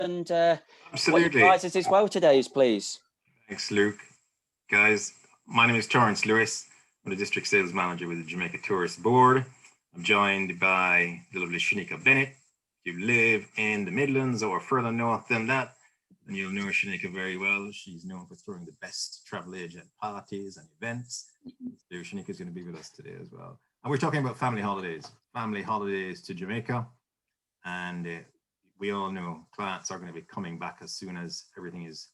and what Absolutely. your prizes as well today is, please. Thanks, Luke. Guys, my name is Torrance Lewis. I'm the District Sales Manager with the Jamaica Tourist Board. I'm joined by the lovely Shanika Bennett. If you live in the Midlands or further north than that, then you'll know Shanika very well. She's known for throwing the best travel agent parties and events. So Shanika is going to be with us today as well. And we're talking about family holidays to Jamaica. And we all know clients are going to be coming back as soon as everything is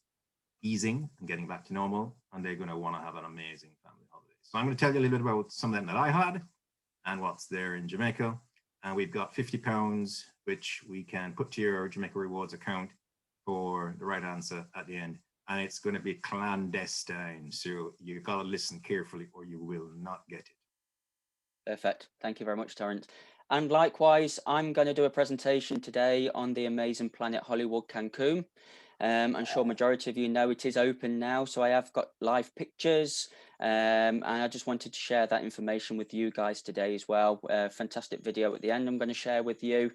easing and getting back to normal, and they're going to want to have an amazing family holiday. So I'm going to tell you a little bit about some of them that I had and what's there in Jamaica. And we've got £50, which we can put to your Jamaica Rewards account for the right answer at the end. And it's going to be clandestine. So you've got to listen carefully or you will not get it. Perfect. Thank you very much, Torrance. And likewise, I'm going to do a presentation today on the amazing Planet Hollywood Cancun. I'm sure majority of you know it is open now, so I have got live pictures, and I just wanted to share that information with you guys today as well. Fantastic video at the end I'm going to share with you.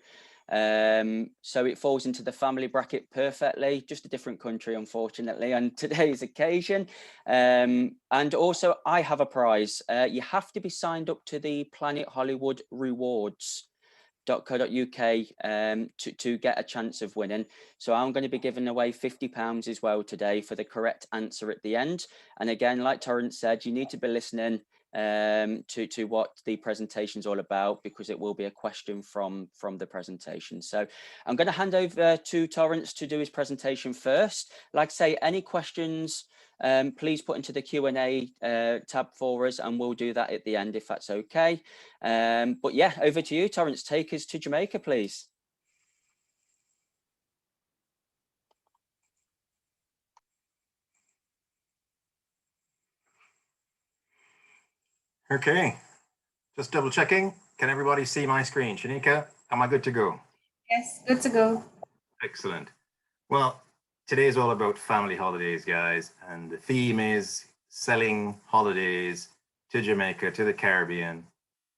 So it falls into the family bracket perfectly, just a different country, unfortunately, on today's occasion. And also I have a prize. You have to be signed up to the Planet Hollywood Rewards .co.uk to get a chance of winning. So I'm going to be giving away £50 as well today for the correct answer at the end. And again, like Torrance said, you need to be listening to what the presentation is all about, because it will be a question from the presentation. So I'm going to hand over to Torrance to do his presentation first. Like I say, any questions, please put into the Q&A tab for us, and we'll do that at the end if that's okay. But yeah, over to you, Torrance. Take us to Jamaica, please. Okay, just double checking. Can everybody see my screen? Shanika, am I good to go? Yes, good to go. Excellent. Well, today is all about family holidays, guys. And the theme is selling holidays to Jamaica, to the Caribbean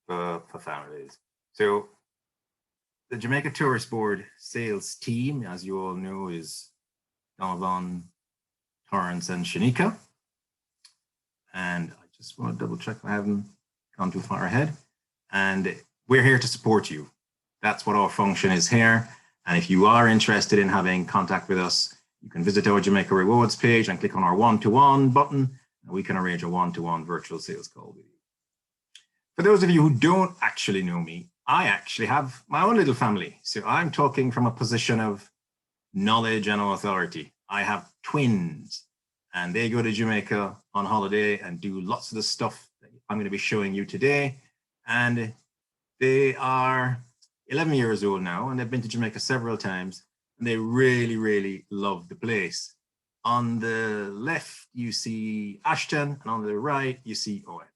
for families. So the Jamaica Tourist Board sales team, as you all know, is Donovan, Torrance, and Shanika. And I just want to double check I haven't gone too far ahead. And we're here to support you. That's what our function is here. And if you are interested in having contact with us, you can visit our Jamaica Rewards page and click on our one-to-one button, and we can arrange a one-to-one virtual sales call with you. For those of you who don't actually know me, I actually have my own little family. So I'm talking from a position of knowledge and authority. I have twins, and they go to Jamaica on holiday and do lots of the stuff that I'm going to be showing you today. And they are 11 years old now, and they've been to Jamaica several times, and they really, really love the place. On the left, you see Ashton, and on the right, you see Owen.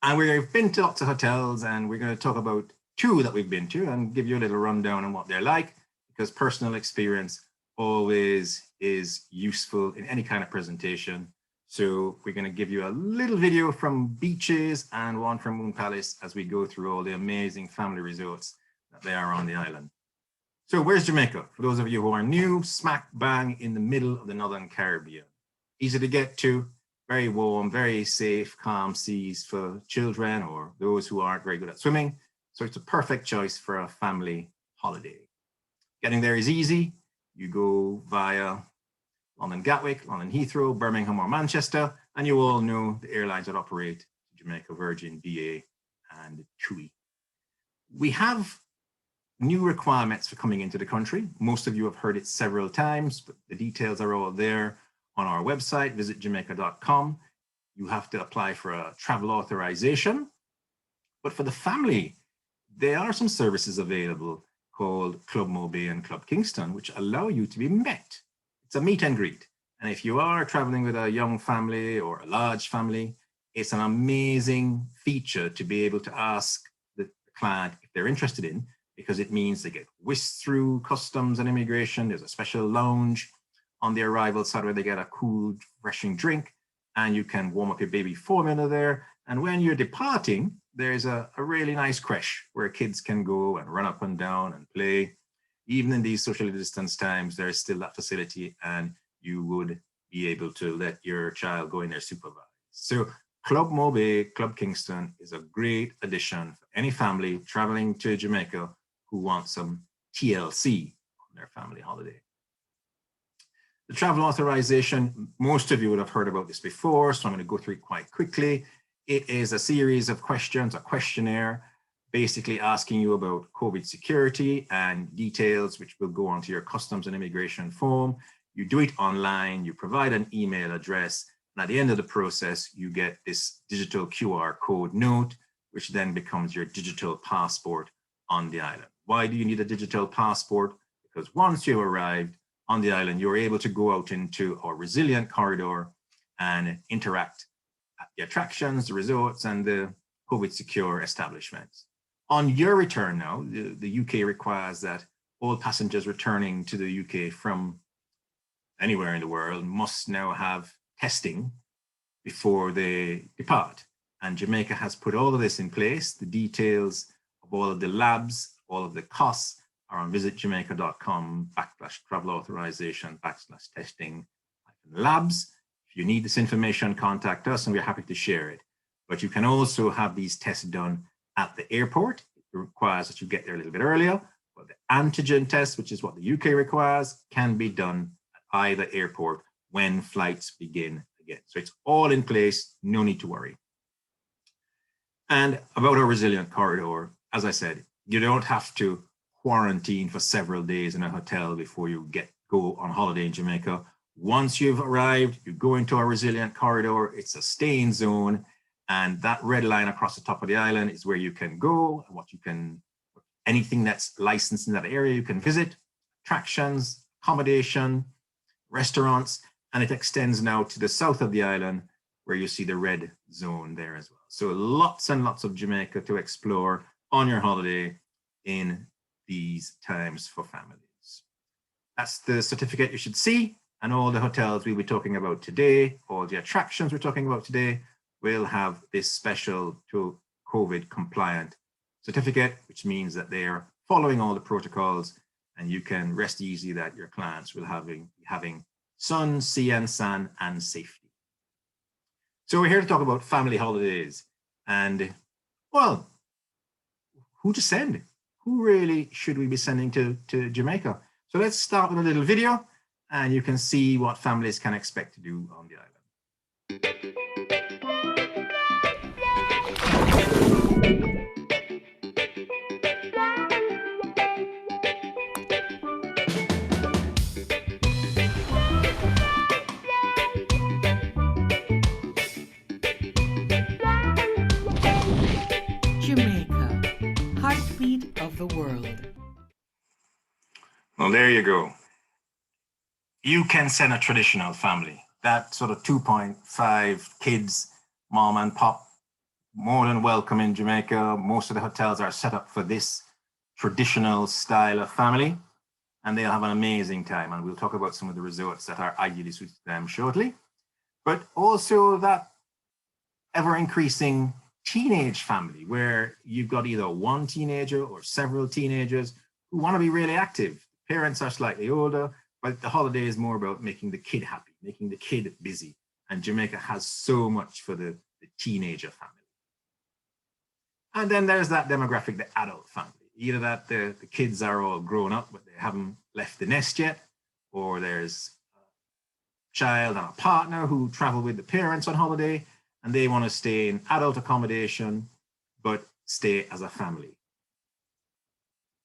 And we've been to lots of hotels, and we're going to talk about two that we've been to and give you a little rundown on what they're like, because personal experience always is useful in any kind of presentation. So we're going to give you a little video from beaches and one from Moon Palace as we go through all the amazing family resorts that there are on the island. So where's Jamaica? For those of you who are new, smack bang in the middle of the Northern Caribbean. Easy to get to, very warm, very safe, calm seas for children or those who aren't very good at swimming. So it's a perfect choice for a family holiday. Getting there is easy. You go via London Gatwick, London Heathrow, Birmingham or Manchester, and you all know the airlines that operate Jamaica, Virgin, BA, and TUI. We have new requirements for coming into the country. Most of you have heard it several times, but the details are all there on our website, visit jamaica.com. You have to apply for a travel authorization. But for the family, there are some services available called Club Mobay and Club Kingston, which allow you to be met. It's a meet and greet. And if you are traveling with a young family or a large family, it's an amazing feature to be able to ask the client if they're interested in, because it means they get whisked through customs and immigration. There's a special lounge on the arrival side where they get a cool, refreshing drink, and you can warm up your baby formula there. And when you're departing, there's a really nice creche where kids can go and run up and down and play. even in these socially distanced times, there is still that facility and you would be able to let your child go in there supervised. So Club Mobe, Club Kingston is a great addition for any family traveling to Jamaica who want some TLC on their family holiday. The travel authorization, most of you would have heard about this before, so I'm going to go through it quite quickly. It is a series of questions, a questionnaire, basically asking you about COVID security and details, which will go onto your customs and immigration form. You do it online, you provide an email address, and at the end of the process, you get this digital QR code note, which then becomes your digital passport on the island. Why do you need a digital passport? Because once you've arrived on the island, you're able to go out into our resilient corridor and interact at the attractions, the resorts, and the COVID secure establishments. On your return now, the UK requires that all passengers returning to the UK from anywhere in the world must now have testing before they depart. And Jamaica has put all of this in place. The details of all of the labs, all of the costs are on visitjamaica.com/travel authorization/testing labs. If you need this information, contact us and we're happy to share it. But you can also have these tests done at the airport. It requires that you get there a little bit earlier, but the antigen test, which is what the UK requires, can be done at either airport when flights begin again. So it's all in place, no need to worry. And about our resilient corridor, as I said, you don't have to quarantine for several days in a hotel before you go on holiday in Jamaica. Once you've arrived, you go into our resilient corridor, it's a staying zone, and that red line across the top of the island is where you can go, anything that's licensed in that area you can visit, attractions, accommodation, restaurants, and it extends now to the south of the island where you see the red zone there as well. So lots and lots of Jamaica to explore on your holiday in these times for families. That's the certificate you should see, and all the hotels we'll be talking about today, all the attractions we're talking about today, will have this special to COVID compliant certificate, which means that they're following all the protocols, and you can rest easy that your clients will be having sun, sea and sand and safety. So we're here to talk about family holidays and, well, who to send? Who really should we be sending to Jamaica? So let's start with a little video and you can see what families can expect to do on the island. Jamaica, heartbeat of the world. Well, there you go. You can send a traditional family, that sort of 2.5 kids, mom and pop, more than welcome in Jamaica. Most of the hotels are set up for this traditional style of family, and they'll have an amazing time. And we'll talk about some of the resorts that are ideally suited to them shortly. But also that ever-increasing teenage family where you've got either one teenager or several teenagers who want to be really active. Parents are slightly older, but the holiday is more about making the kid happy, making the kid busy. And Jamaica has so much for the teenager family. And then there's that demographic, the adult family. Either that the kids are all grown up, but they haven't left the nest yet, or there's a child and a partner who travel with the parents on holiday, and they want to stay in adult accommodation, but stay as a family.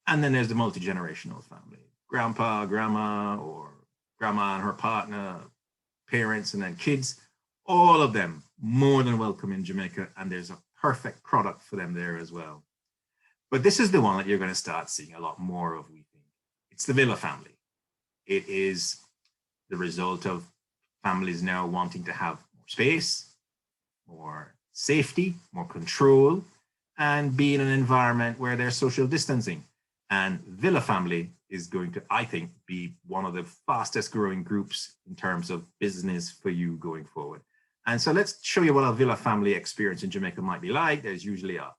And then there's the multi-generational family. Grandpa, grandma, or grandma and her partner, parents, and then kids, all of them more than welcome in Jamaica, and there's a perfect product for them there as well. But this is the one that you're going to start seeing a lot more of, we think. It's the villa family. It is the result of families now wanting to have more space, more safety, more control, and be in an environment where there's social distancing. And villa family is going to, I think, be one of the fastest growing groups in terms of business for you going forward. And so let's show you what a villa family experience in Jamaica might be like. There's usually a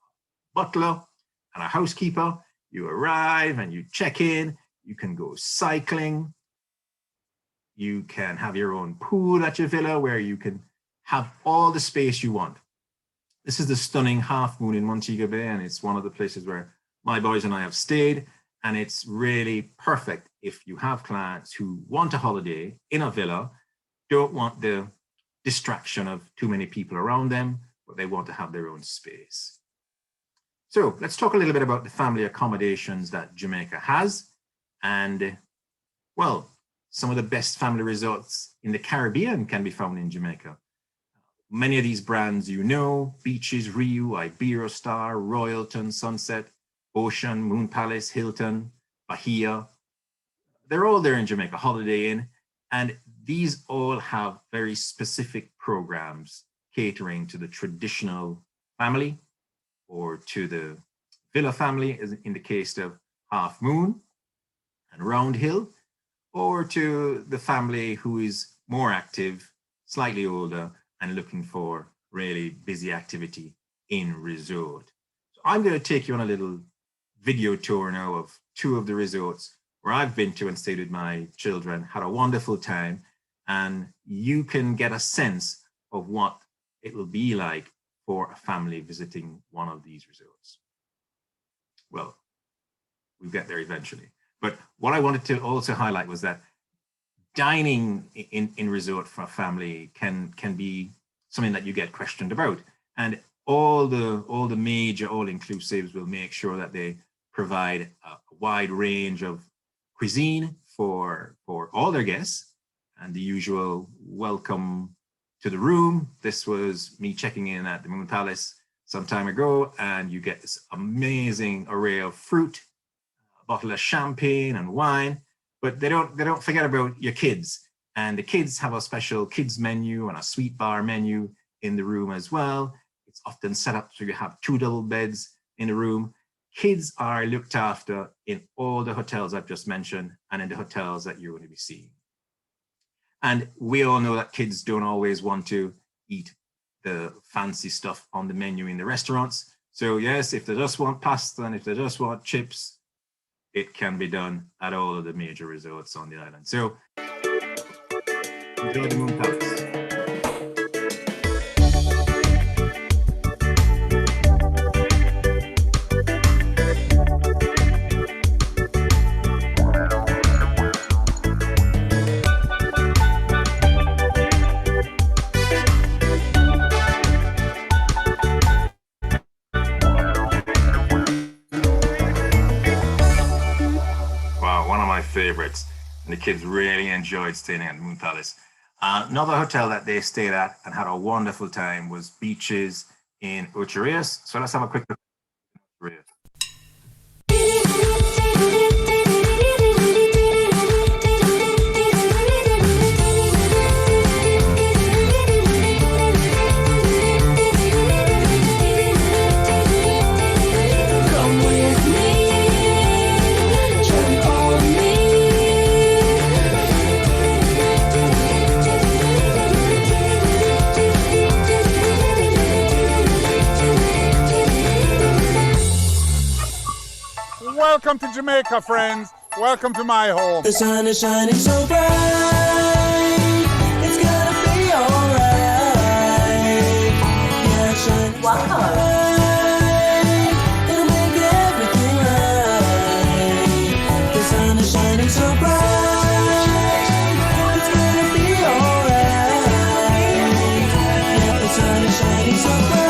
butler and a housekeeper. You arrive and you check in, You can go cycling. You can have your own pool at your villa where you can have all the space you want. This is the stunning Half Moon in Montego Bay, and it's one of the places where my boys and I have stayed, and it's really perfect if you have clients who want a holiday in a villa, don't want the distraction of too many people around them, but they want to have their own space. So let's talk a little bit about the family accommodations that Jamaica has, and well, some of the best family resorts in the Caribbean can be found in Jamaica. Many of these brands you know: Beaches, Rio, Iberostar, Royalton, Sunset, Ocean, Moon Palace, Hilton, Bahia. They're all there in Jamaica, Holiday Inn, and these all have very specific programs catering to the traditional family or to the villa family, as in the case of Half Moon and Round Hill, or to the family who is more active, slightly older, and looking for really busy activity in resort. So I'm going to take you on a little video tour now of two of the resorts where I've been to and stayed with my children, had a wonderful time, and you can get a sense of what it will be like for a family visiting one of these resorts. Well, we'll get there eventually. But what I wanted to also highlight was that dining in resort for a family can be something that you get questioned about. And all the major all-inclusives will make sure that they provide a wide range of cuisine for all their guests, and the usual welcome to the room. This was me checking in at the Moon Palace some time ago, and you get this amazing array of fruit, a bottle of champagne and wine, but they don't forget about your kids. And the kids have a special kids menu and a sweet bar menu in the room as well. It's often set up so you have 2 double beds in the room. Kids are looked after in all the hotels I've just mentioned and in the hotels that you're going to be seeing. And we all know that kids don't always want to eat the fancy stuff on the menu in the restaurants. So yes, if they just want pasta and if they just want chips, it can be done at all of the major resorts on the island. So enjoy the Moon Palace. Favorites, and the kids really enjoyed staying at the Moon Palace. Another hotel that they stayed at and had a wonderful time was Beaches in Ocho Rios. So let's have a quick look at Ocho Rios. Welcome to Jamaica, friends. Welcome to my home. The sun is shining so bright. It's gonna be alright. Yeah, shining so bright. It'll make everything right. The sun is shining so bright. It's gonna be alright. Yeah, the sun is shining so bright.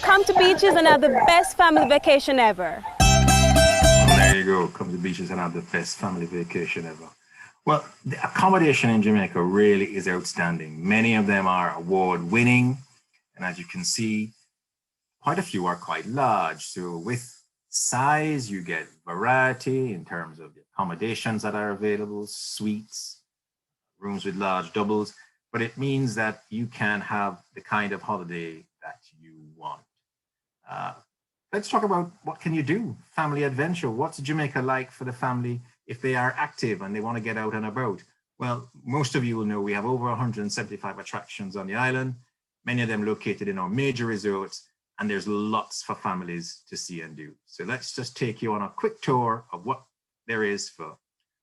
Come to Beaches and have the best family vacation ever. There you go. Come to Beaches and have the best family vacation ever. Well, the accommodation in Jamaica really is outstanding. Many of them are award-winning, and as you can see, quite a few are quite large. So with size, you get variety in terms of the accommodations that are available, suites, rooms with large doubles, but it means that you can have the kind of holiday that you want. Let's talk about what can you do? Family adventure. What's Jamaica like for the family if they are active and they want to get out and about? Well, most of you will know we have over 175 attractions on the island. many of them located in our major resorts, and there's lots for families to see and do. So let's just take you on a quick tour of what there is for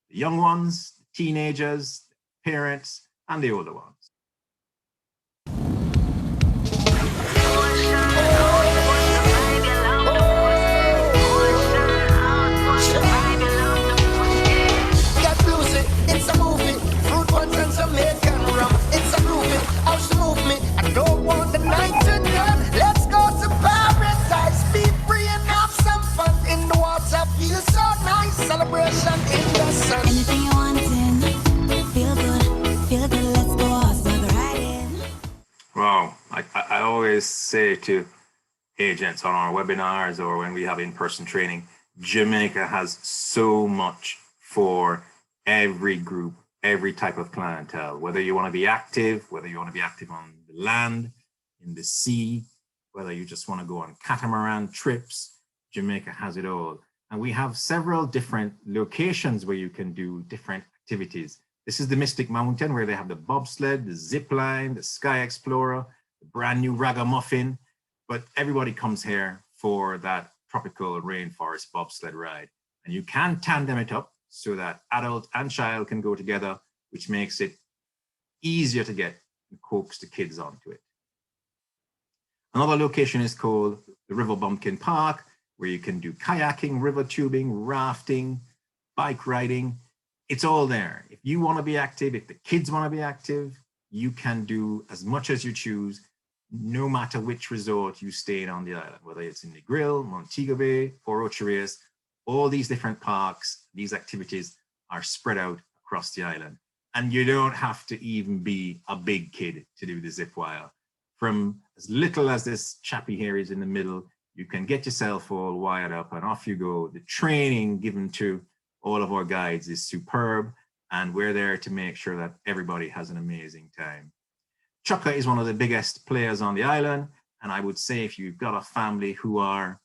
the young ones, the teenagers, the parents, and the older ones. It's a movie, fruit punch and Jamaican rum. It's a groovy, how's the movement? I don't want the night to done. Let's go to paradise, be free and have some fun in the water. Feel so nice, celebration in the sun. Anything you want in, feel good, let's go outside riding. Wow, I always say to agents on our webinars or when we have in-person training, Jamaica has so much for every group, every type of clientele, whether you want to be active, whether you want to be active on the land, in the sea, whether you just want to go on catamaran trips, Jamaica has it all. And we have several different locations where you can do different activities. This is the Mystic Mountain, where they have the bobsled, the zip line, the Sky Explorer, the brand new Ragamuffin, but everybody comes here for that tropical rainforest bobsled ride. And you can tandem it up so that adult and child can go together, which makes it easier to get and coax the kids onto it. Another location is called the River Bumpkin Park, where you can do kayaking, river tubing, rafting, bike riding. It's all there. If you want to be active, if the kids want to be active, you can do as much as you choose, no matter which resort you stay in on the island, whether it's in Negril, Montego Bay, or Ocho Rios. All these different parks, these activities are spread out across the island. And you don't have to even be a big kid to do the zip wire. From as little as this chappy here is in the middle, you can get yourself all wired up and off you go. The training given to all of our guides is superb, and we're there to make sure that everybody has an amazing time. Chukka is one of the biggest players on the island, and I would say if you've got a family who are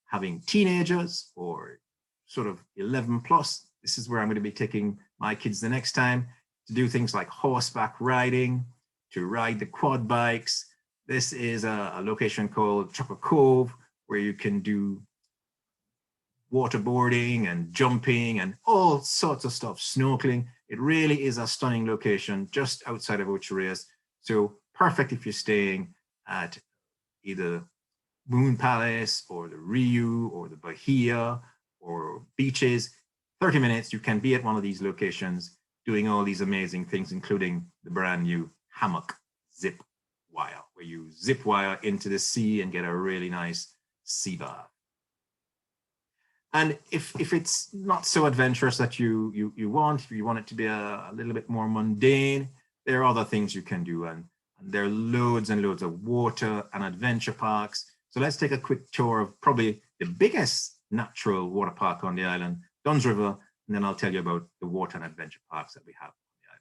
having teenagers or sort of 11 plus, this is where I'm going to be taking my kids the next time to do things like horseback riding, to ride the quad bikes. This is a location called Chukka Cove, where you can do waterboarding and jumping and all sorts of stuff, snorkeling. It really is a stunning location just outside of Ocho Rios. So perfect if you're staying at either Moon Palace or the Riu or the Bahia or beaches. 30 minutes, you can be at one of these locations doing all these amazing things, including the brand new hammock zip wire, where you zip wire into the sea and get a really nice sea bath. And if it's not so adventurous that you want it to be a little bit more mundane, there are other things you can do, and there are loads and loads of water and adventure parks. So let's take a quick tour of probably the biggest natural water park on the island, Duns River, and then I'll tell you about the water and adventure parks that we have on the island.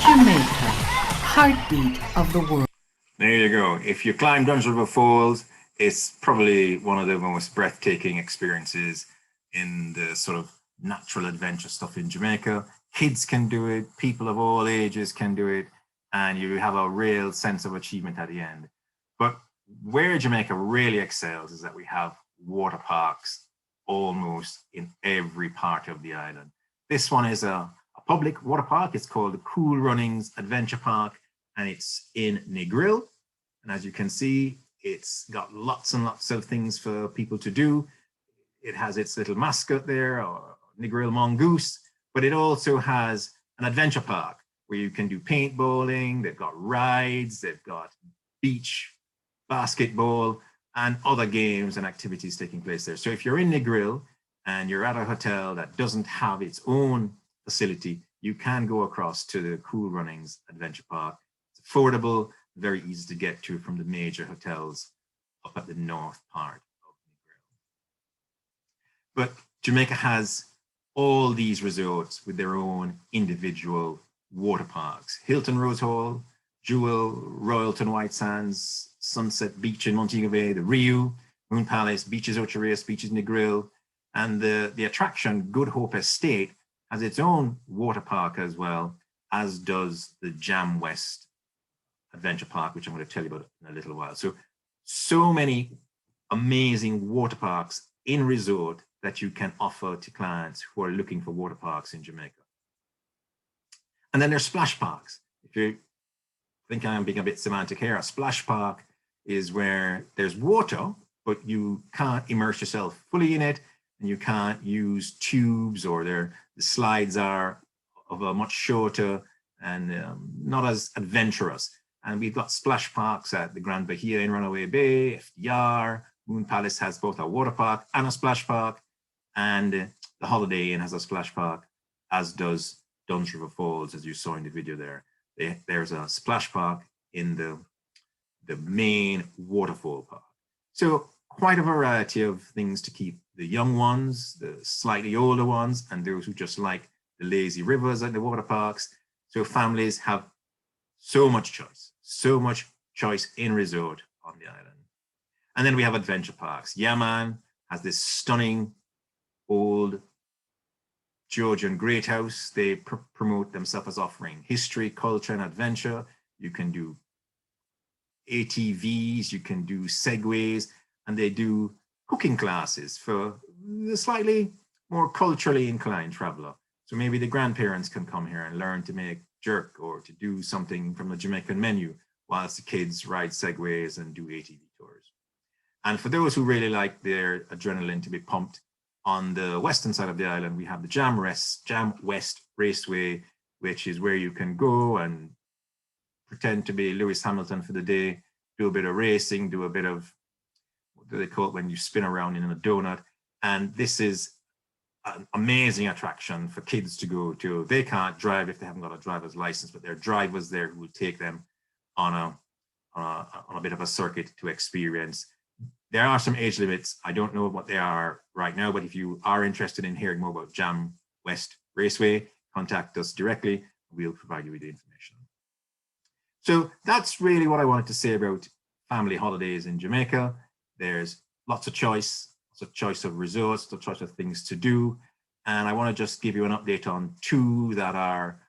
Jamaica, heartbeat of the world. There you go. If you climb Duns River Falls, it's probably one of the most breathtaking experiences in the sort of natural adventure stuff in Jamaica. Kids can do it, people of all ages can do it, and you have a real sense of achievement at the end. But where Jamaica really excels is that we have water parks almost in every part of the island. This one is a public water park. It's called the Cool Runnings Adventure Park, and it's in Negril. And as you can see, it's got lots and lots of things for people to do. It has its little mascot there, or Negril Mongoose, but it also has an adventure park where you can do paintballing. They've got rides, they've got beach basketball, and other games and activities taking place there. So if you're in Negril and you're at a hotel that doesn't have its own facility, you can go across to the Cool Runnings Adventure Park. It's affordable, very easy to get to from the major hotels up at the north part of Negril. But Jamaica has all these resorts with their own individual water parks: Hilton Rose Hall, Jewel, Royalton White Sands, Sunset Beach in Montego Bay, the Rio, Moon Palace, Beaches Ocho Rios, Beaches Negril, and the attraction Good Hope Estate has its own water park as well, as does the Jam West Adventure Park, which I'm going to tell you about in a little while. So many amazing water parks in resort that you can offer to clients who are looking for water parks in Jamaica. And then there's splash parks. If you think I'm being a bit semantic here, a splash park is where there's water, but you can't immerse yourself fully in it, and you can't use tubes, or the slides are of a much shorter and not as adventurous. And we've got splash parks at the Grand Bahia in Runaway Bay, FDR, Moon Palace has both a water park and a splash park, and the Holiday Inn has a splash park, as does Duns River Falls, as you saw in the video there. There's a splash park in the main waterfall park. So quite a variety of things to keep the young ones, the slightly older ones, and those who just like the lazy rivers at the water parks. So families have so much choice in resort on the island. And then we have adventure parks. Yaman has this stunning old Georgian great house. They promote themselves as offering history, culture, and adventure. You can do ATVs, you can do segways, and they do cooking classes for the slightly more culturally inclined traveler. So maybe the grandparents can come here and learn to make jerk or to do something from the Jamaican menu, whilst the kids ride segways and do ATV tours. And for those who really like their adrenaline to be pumped, on the western side of the island, we have the Jam West Raceway, which is where you can go and pretend to be Lewis Hamilton for the day, do a bit of racing, do a bit of, what do they call it when you spin around in a donut? And this is an amazing attraction for kids to go to. They can't drive if they haven't got a driver's license, but there are drivers there who will take them on a bit of a circuit to experience. There are some age limits. I don't know what they are right now, but if you are interested in hearing more about Jam West Raceway, contact us directly. We'll provide you with the information. So that's really what I wanted to say about family holidays in Jamaica. There's lots of choice of resorts, lots of choice of things to do. And I want to just give you an update on two that are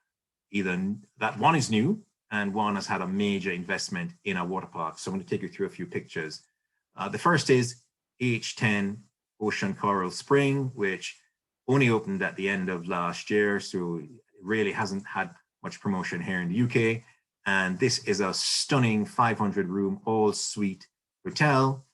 that one is new and one has had a major investment in a water park. So I'm going to take you through a few pictures. The first is H10 Ocean Coral Spring, which only opened at the end of last year, so it really hasn't had much promotion here in the UK. And this is a stunning 500-room all-suite hotel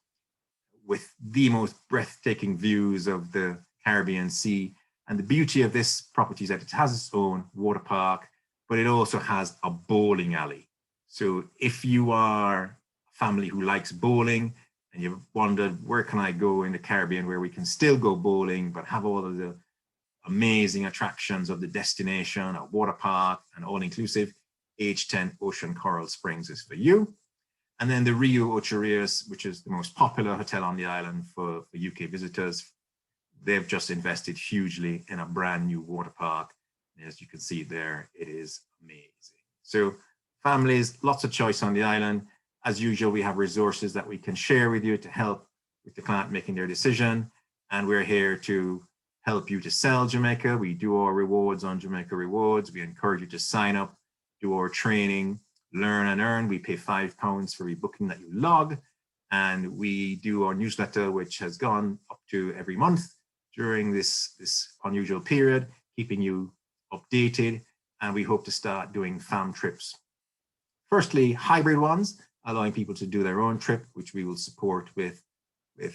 with the most breathtaking views of the Caribbean Sea. And the beauty of this property is that it has its own water park, but it also has a bowling alley. So if you are a family who likes bowling, and you've wondered, where can I go in the Caribbean where we can still go bowling, but have all of the amazing attractions of the destination, a water park, and all-inclusive, H10 Ocean Coral Springs is for you. And then the Rio Ocho Rios, which is the most popular hotel on the island for UK visitors. They've just invested hugely in a brand new water park. And as you can see there, it is amazing. So families, lots of choice on the island. As usual, we have resources that we can share with you to help with the client making their decision. And we're here to help you to sell Jamaica. We do our rewards on Jamaica Rewards. We encourage you to sign up, do our training, learn and earn. We pay £5 for every booking that you log. And we do our newsletter, which has gone up to every month during this unusual period, keeping you updated. And we hope to start doing fam trips. Firstly, hybrid ones, allowing people to do their own trip, which we will support with a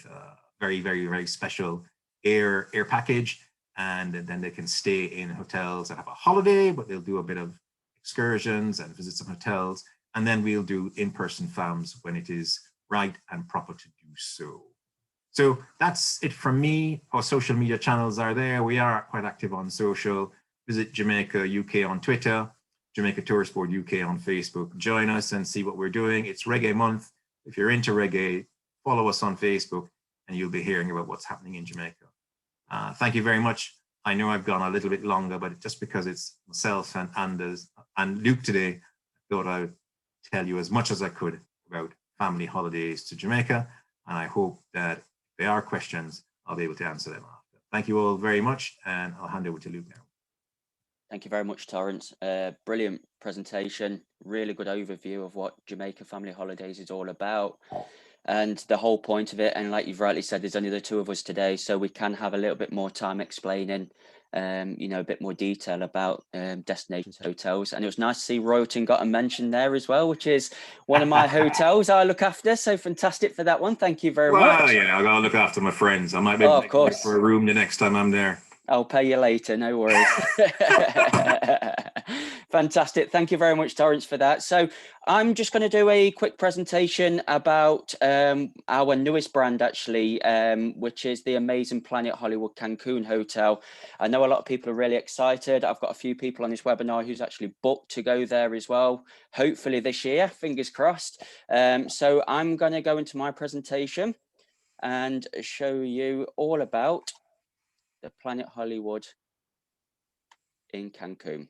very, very, very special air package. And then they can stay in hotels that have a holiday, but they'll do a bit of excursions and visit some hotels. And then we'll do in-person FAMs when it is right and proper to do so. So that's it from me. Our social media channels are there. We are quite active on social. Visit Jamaica UK on Twitter, Jamaica Tourist Board UK on Facebook. Join us and see what we're doing. It's Reggae Month. If you're into reggae, follow us on Facebook and you'll be hearing about what's happening in Jamaica. Thank you very much. I know I've gone a little bit longer, but just because it's myself and Anders and Luke today, I thought I would tell you as much as I could about family holidays to Jamaica. And I hope that if there are questions, I'll be able to answer them after. Thank you all very much, and I'll hand over to Luke now. Thank you very much, Torrance. Brilliant presentation, really good overview of what Jamaica Family Holidays is all about and the whole point of it. And like you've rightly said, there's only the two of us today, so we can have a little bit more time explaining, you know, a bit more detail about destinations, hotels. And it was nice to see Royalton got a mention there as well, which is one of my hotels I look after. So fantastic for that one. Thank you very much. Well, yeah, I gotta look after my friends. I might be of course for a room the next time I'm there. I'll pay you later, no worries. Fantastic. Thank you very much, Torrance, for that. So I'm just going to do a quick presentation about our newest brand, actually, which is the amazing Planet Hollywood Cancun Hotel. I know a lot of people are really excited. I've got a few people on this webinar who's actually booked to go there as well, hopefully this year, fingers crossed. So I'm going to go into my presentation and show you all about the Planet Hollywood in Cancun.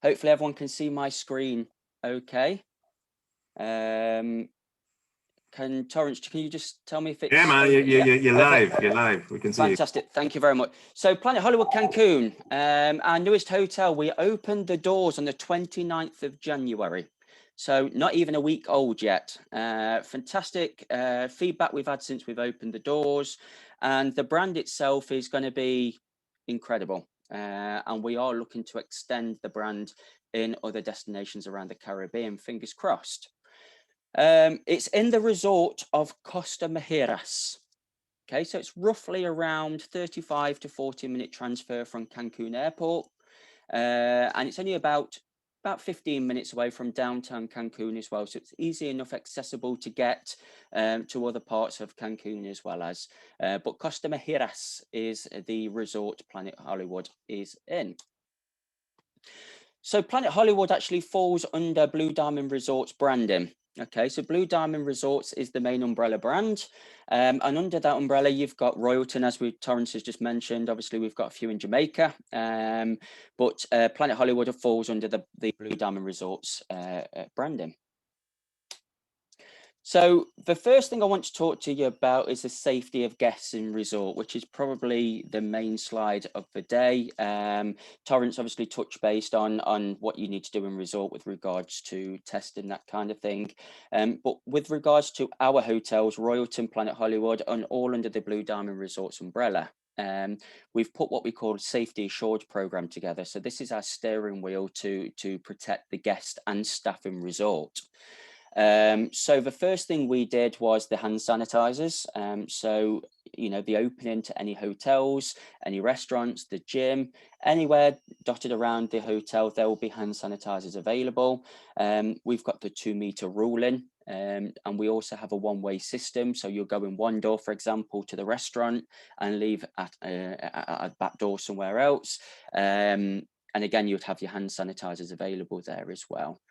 Hopefully everyone can see my screen okay. Torrance, can you just tell me if it's... Yeah, man, you're live, you're live. We can see Fantastic, thank you very much. So Planet Hollywood Cancun, our newest hotel, we opened the doors on the 29th of January. So not even a week old yet. Fantastic feedback we've had since we've opened the doors. And the brand itself is going to be incredible. And we are looking to extend the brand in other destinations around the Caribbean, fingers crossed. It's in the resort of Costa Mejiras. Okay, so it's roughly around 35 to 40-minute transfer from Cancun Airport. And it's only about 15 minutes away from downtown Cancun as well. So it's easy enough accessible to get to other parts of Cancun as well as. But Costa Mejiras is the resort Planet Hollywood is in. So Planet Hollywood actually falls under Blue Diamond Resorts branding. Okay, so Blue Diamond Resorts is the main umbrella brand. And under that umbrella, you've got Royalton, as Torrance has just mentioned. Obviously, we've got a few in Jamaica. But Planet Hollywood falls under the Blue Diamond Resorts branding. So the first thing I want to talk to you about is the safety of guests in resort, which is probably the main slide of the day. Torrance obviously touched based on what you need to do in resort with regards to testing, that kind of thing. But with regards to our hotels, Royalton, Planet Hollywood, and all under the Blue Diamond Resorts umbrella, we've put what we call a safety assured program together. So this is our steering wheel to protect the guest and staff in resort. So the first thing we did was the hand sanitizers. So, you know, the opening to any hotels, any restaurants, the gym, anywhere dotted around the hotel, there will be hand sanitizers available. We've got the 2-meter rule in, and we also have a one-way system. So you'll go in one door, for example, to the restaurant and leave at a back door somewhere else. And again, you'd have your hand sanitizers available there as well.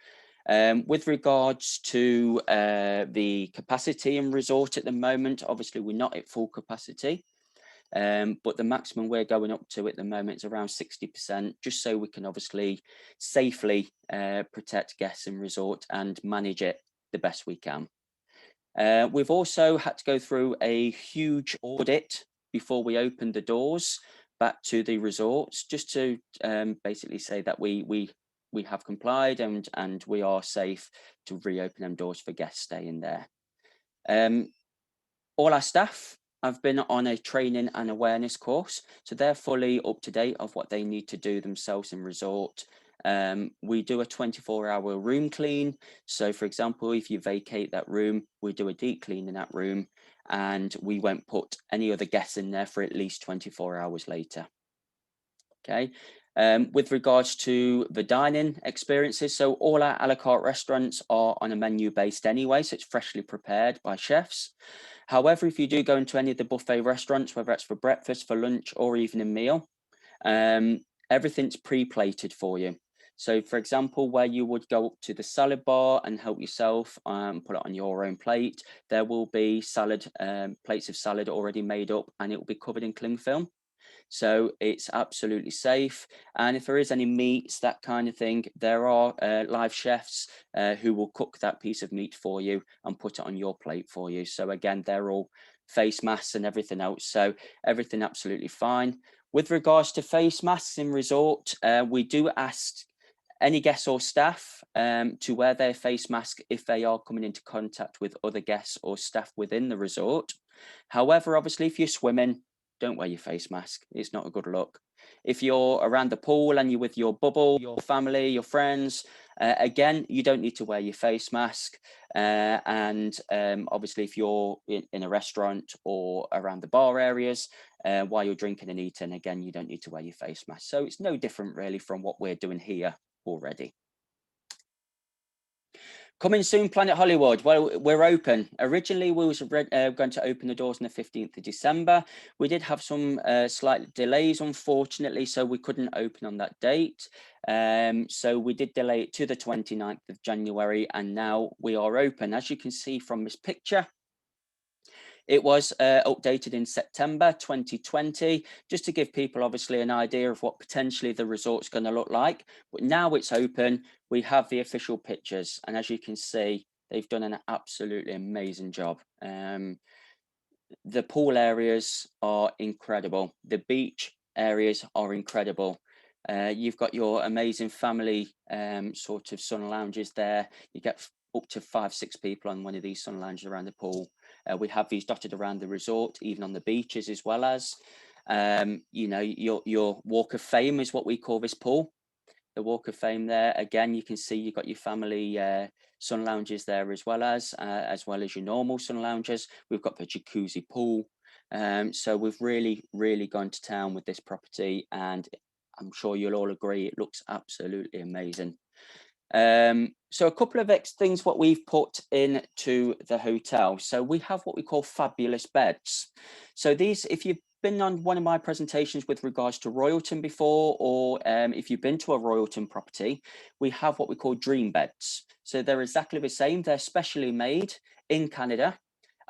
With regards to the capacity in resort at the moment, obviously we're not at full capacity, but the maximum we're going up to at the moment is around 60%, just so we can obviously safely protect guests in resort and manage it the best we can. We've also had to go through a huge audit before we opened the doors back to the resorts, just to basically say that we have complied and we are safe to reopen them doors for guests staying there. All our staff have been on a training and awareness course, so they're fully up to date of what they need to do themselves in resort. We do a 24-hour room clean. So for example, if you vacate that room, we do a deep clean in that room and we won't put any other guests in there for at least 24 hours later. Okay. With regards to the dining experiences, so all our a la carte restaurants are on a menu based anyway, so it's freshly prepared by chefs. However, if you do go into any of the buffet restaurants, whether it's for breakfast, for lunch, or even a meal, everything's pre-plated for you. So for example, where you would go up to the salad bar and help yourself put it on your own plate, there will be salad, plates of salad already made up, and it will be covered in cling film. So it's absolutely safe. And if there is any meats, that kind of thing, there are live chefs who will cook that piece of meat for you and put it on your plate for you. So again, they're all face masks and everything else. So everything absolutely fine. With regards to face masks in resort, we do ask any guests or staff to wear their face mask if they are coming into contact with other guests or staff within the resort. However, obviously, if you're swimming, don't wear your face mask. It's not a good look. If you're around the pool and you're with your bubble, your family, your friends, again, you don't need to wear your face mask. Obviously, if you're in a restaurant or around the bar areas while you're drinking and eating, again, you don't need to wear your face mask. So it's no different really from what we're doing here already. Coming soon, Planet Hollywood. Well, we're open. Originally, we was going to open the doors on the 15th of December. We did have some slight delays, unfortunately, so we couldn't open on that date. So we did delay it to the 29th of January, and now we are open. As you can see from this picture, it was updated in September 2020, just to give people obviously an idea of what potentially the resort's going to look like. But now it's open, we have the official pictures, and as you can see, they've done an absolutely amazing job. The pool areas are incredible. The beach areas are incredible. You've got your amazing family sort of sun lounges there. You get up to 5-6 people on one of these sun lounges around the pool. We have these dotted around the resort, even on the beaches, as well as, you know, your walk of fame is what we call this pool. The walk of fame there, again, you can see you've got your family sun lounges there as well as your normal sun lounges. We've got the jacuzzi pool. So we've really gone to town with this property, and I'm sure you'll all agree it looks absolutely amazing. So a couple of things what we've put into the hotel. So we have what we call fabulous beds. So these, if you've been on one of my presentations with regards to Royalton before, or if you've been to a Royalton property, we have what we call dream beds. So they're exactly the same. They're specially made in Canada.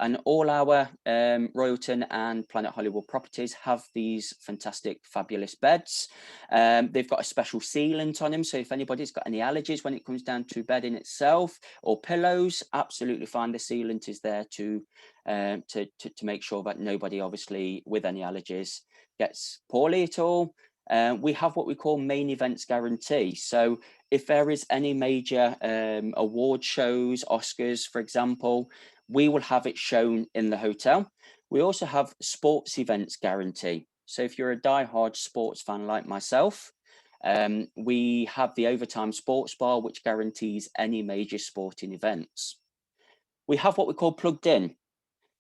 And all our Royalton and Planet Hollywood properties have these fantastic, fabulous beds. They've got a special sealant on them. So if anybody's got any allergies when it comes down to bedding itself or pillows, absolutely fine. The sealant is there to make sure that nobody, obviously, with any allergies gets poorly at all. We have what we call main events guarantee. So if there is any major award shows, Oscars, for example, we will have it shown in the hotel. We also have sports events guarantee. So if you're a diehard sports fan like myself, we have the Overtime Sports Bar, which guarantees any major sporting events. We have what we call plugged in.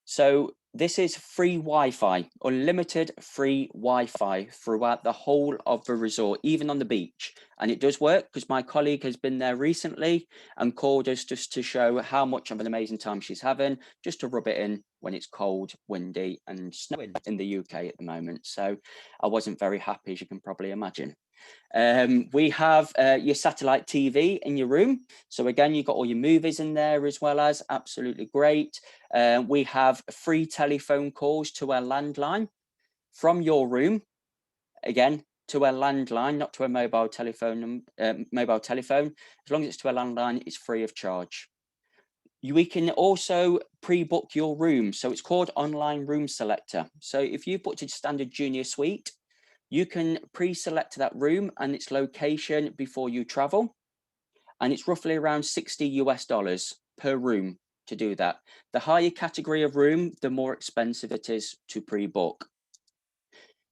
So this is free Wi-Fi, unlimited free Wi-Fi throughout the whole of the resort, even on the beach. And it does work because my colleague has been there recently and called us just to show how much of an amazing time she's having, just to rub it in when it's cold, windy and snowing in the UK at the moment. So I wasn't very happy, as you can probably imagine. We have your satellite TV in your room. So again, you've got all your movies in there as well as, absolutely great. We have free telephone calls to our landline from your room, again, to a landline, not to a mobile telephone. As long as it's to a landline, it's free of charge. We can also pre-book your room. So it's called online room selector. So if you've booked a standard junior suite, you can pre-select that room and its location before you travel. And it's roughly around $60 per room to do that. The higher category of room, the more expensive it is to pre-book.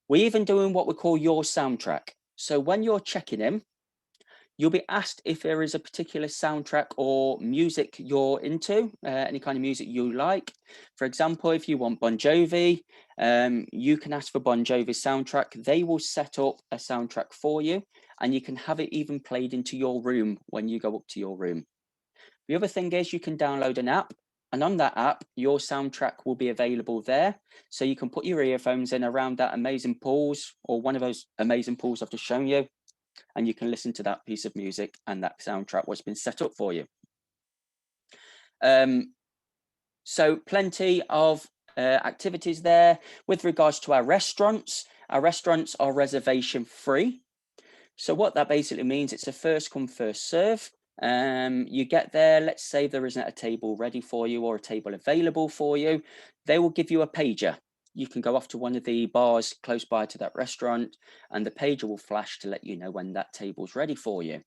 We're even doing what we call your soundtrack. So when you're checking in, you'll be asked if there is a particular soundtrack or music you're into, any kind of music you like. For example, if you want Bon Jovi, you can ask for Bon Jovi's soundtrack. They will set up a soundtrack for you, and you can have it even played into your room when you go up to your room. The other thing is you can download an app, and on that app, your soundtrack will be available there. So you can put your earphones in around that amazing pools, or one of those amazing pools I've just shown you, and you can listen to that piece of music and that soundtrack what's been set up for you. So plenty of activities there. With regards to our restaurants, Our restaurants are reservation free. So what that basically means, it's a first come, first serve. You get there, let's say there isn't a table ready for you or a table available for you. They will give you a pager. You can go off to one of the bars close by to that restaurant and the pager will flash to let you know when that table's ready for you.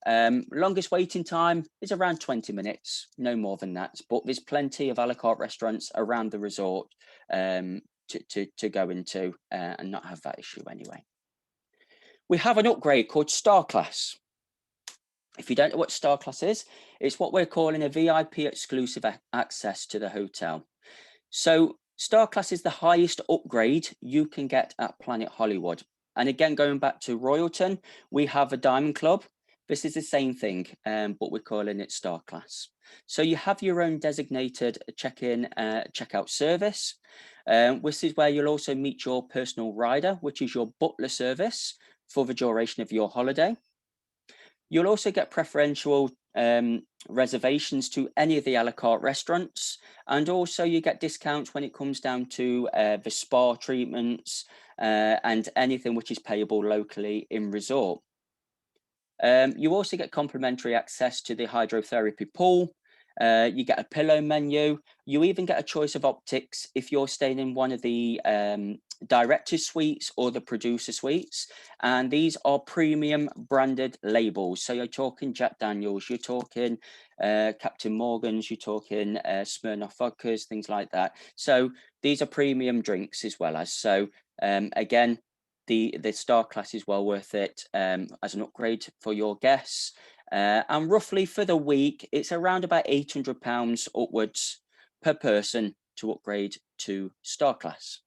Longest waiting time is around 20 minutes, no more than that, but there's plenty of a la carte restaurants around the resort to go into and not have that issue anyway. We have an upgrade called Star Class. If you don't know what Star Class is, it's what we're calling a VIP exclusive access to the hotel. So Star Class is the highest upgrade you can get at Planet Hollywood. And again, going back to Royalton, we have a Diamond Club. This is the same thing, but we're calling it Star Class. So you have your own designated check-in, check-out service. This is where you'll also meet your personal rider, which is your butler service for the duration of your holiday. You'll also get preferential reservations to any of the a la carte restaurants, and also you get discounts when it comes down to the spa treatments and anything which is payable locally in resort. You also get complimentary access to the hydrotherapy pool. You get a pillow menu. You even get a choice of optics if you're staying in one of the director's suites or the producer suites. And these are premium branded labels. So you're talking Jack Daniels, you're talking Captain Morgan's, you're talking Smirnoff vodkas, things like that. So these are premium drinks as well as. So again, the Star Class is well worth it as an upgrade for your guests. And roughly for the week, it's around about £800 upwards per person to upgrade to Star Class.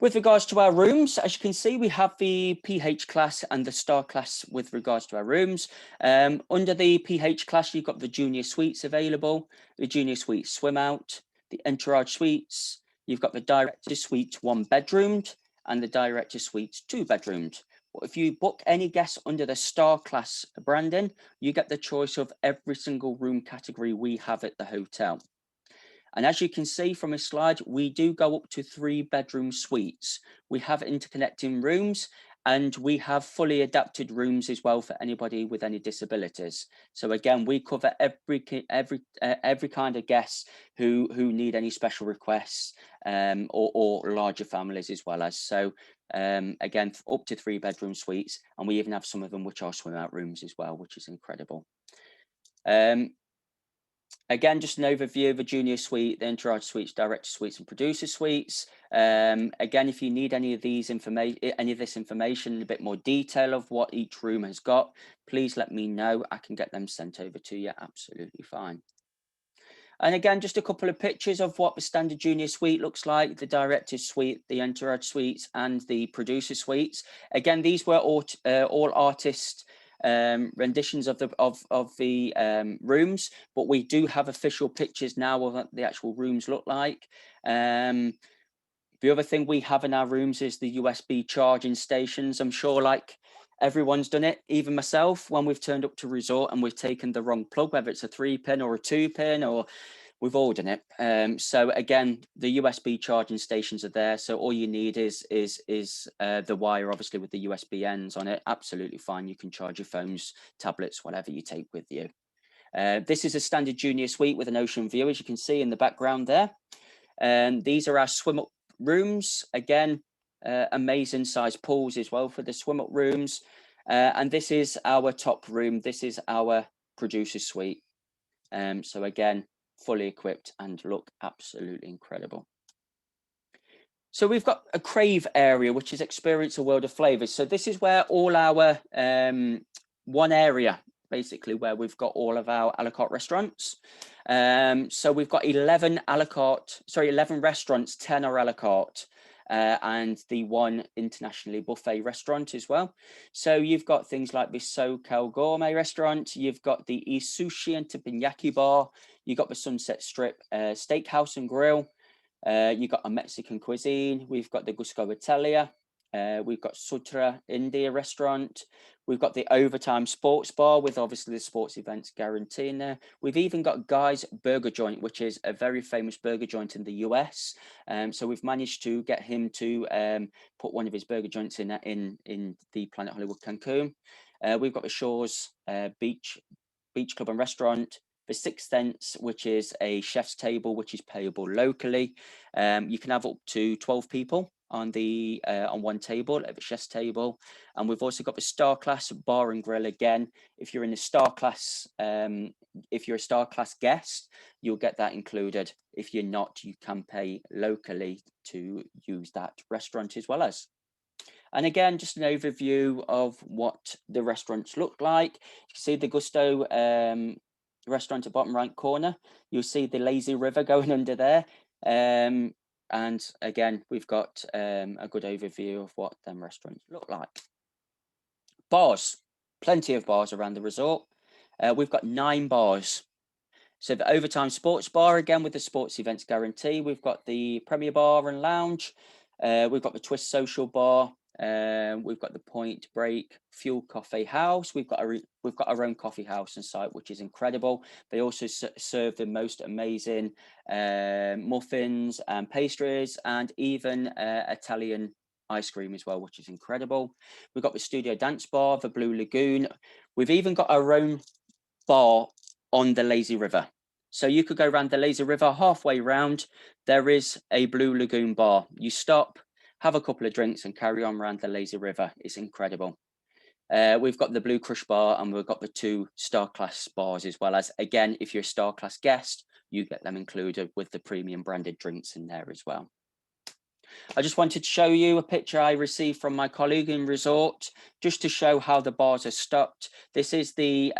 With regards to our rooms, as you can see, we have the PH class and the Star Class with regards to our rooms. Under the PH class, you've got the junior suites available, the junior suite swim out, the entourage suites. You've got the director suite 1 bedroomed and the director suite 2 bedroomed. But if you book any guests under the Star Class branding, you get the choice of every single room category we have at the hotel. And as you can see from this slide, we do go up to 3 bedroom suites. We have interconnecting rooms and we have fully adapted rooms as well for anybody with any disabilities. So again, we cover every kind of guests who need any special requests or larger families as well as. So again, up to 3 bedroom suites, and we even have some of them which are swim out rooms as well, which is incredible. Again, just an overview of a junior suite, the entourage suites, director suites, and producer suites. Again, if you need any of this information, a bit more detail of what each room has got, please let me know. I can get them sent over to you. Absolutely fine. And again, just a couple of pictures of what the standard junior suite looks like, the director's suite, the entourage suites, and the producer suites. Again, these were all artist renditions of the rooms, but we do have official pictures now of what the actual rooms look like. The other thing we have in our rooms is the USB charging stations. I'm sure like everyone's done it, even myself, when we've turned up to resort and we've taken the wrong plug, whether it's a 3-pin or a 2-pin, or we've all done it. So again, the USB charging stations are there. So all you need is the wire, obviously, with the USB ends on it. Absolutely fine. You can charge your phones, tablets, whatever you take with you. This is a standard junior suite with an ocean view, as you can see in the background there. These are our swim up rooms. Again, amazing size pools as well for the swim up rooms. And this is our top room. This is our producer suite. So again, fully equipped and look absolutely incredible. So we've got a crave area, which is experience a world of flavors. So this is where all our one area, basically, where we've got all of our a la carte restaurants. So we've got 11 restaurants, 10 are a la carte. And the 1 internationally buffet restaurant as well. So you've got things like the SoCal Gourmet restaurant, you've got the East Sushi and Teppanyaki bar, you've got the Sunset Strip Steakhouse and Grill, you've got a Mexican cuisine, we've got the Gusco Italia, We've got Sutra India restaurant. We've got the Overtime Sports Bar with obviously the sports events guarantee in there. We've even got Guy's Burger Joint, which is a very famous burger joint in the US. So we've managed to get him to put one of his burger joints in the Planet Hollywood Cancun. We've got the Shores Beach Club and Restaurant. The 6 Cents, which is a chef's table, which is payable locally. You can have up to 12 people on one table at the chef's table. And we've also got the Star Class Bar and Grill. Again, if you're in the Star Class, if you're a Star Class guest, you'll get that included. If you're not, you can pay locally to use that restaurant as well as. And again, just an overview of what the restaurants look like. You can see the Gusto restaurant at bottom right corner. You'll see the lazy river going under there. And again, we've got a good overview of what them restaurants look like. Bars, plenty of bars around the resort. We've got 9 bars. So the Overtime Sports Bar, again, with the sports events guarantee. We've got the Premier Bar and Lounge. We've got the Twist Social Bar. We've got the Point Break Fuel Coffee House. We've got our own coffee house on site, which is incredible. They also serve the most amazing muffins and pastries, and even Italian ice cream as well, which is incredible. We've got the Studio Dance Bar, the Blue Lagoon. We've even got our own bar on the lazy river. So you could go around the lazy river, halfway round, there is a Blue Lagoon bar. You stop, have a couple of drinks and carry on around the lazy river. It's incredible. We've got the Blue Crush Bar and we've got the 2 Star Class bars as well as, again, if you're a Star Class guest, you get them included with the premium branded drinks in there as well. I just wanted to show you a picture I received from my colleague in resort, just to show how the bars are stocked. This is the